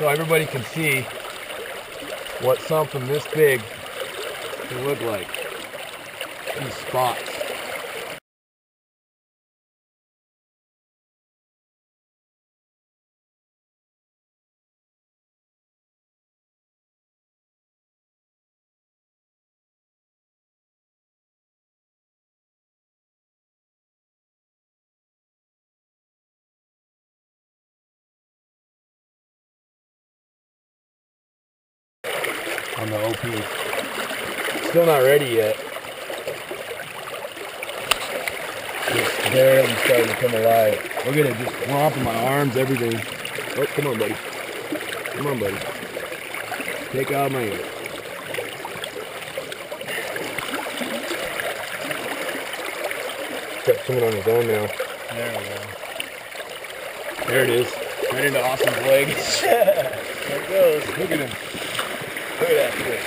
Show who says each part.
Speaker 1: so everybody can see what something this big can look like. These spots. On the OP. Still not ready yet. Just barely starting to come alive. Look at it, just flopping my arms, everything. Oh, come on, buddy. Come on, buddy. Take out my ear. Got someone on his own now.
Speaker 2: There we go.
Speaker 1: There it is. Right into Austin's leg.
Speaker 2: There it goes.
Speaker 1: Look at him. Look at that fish.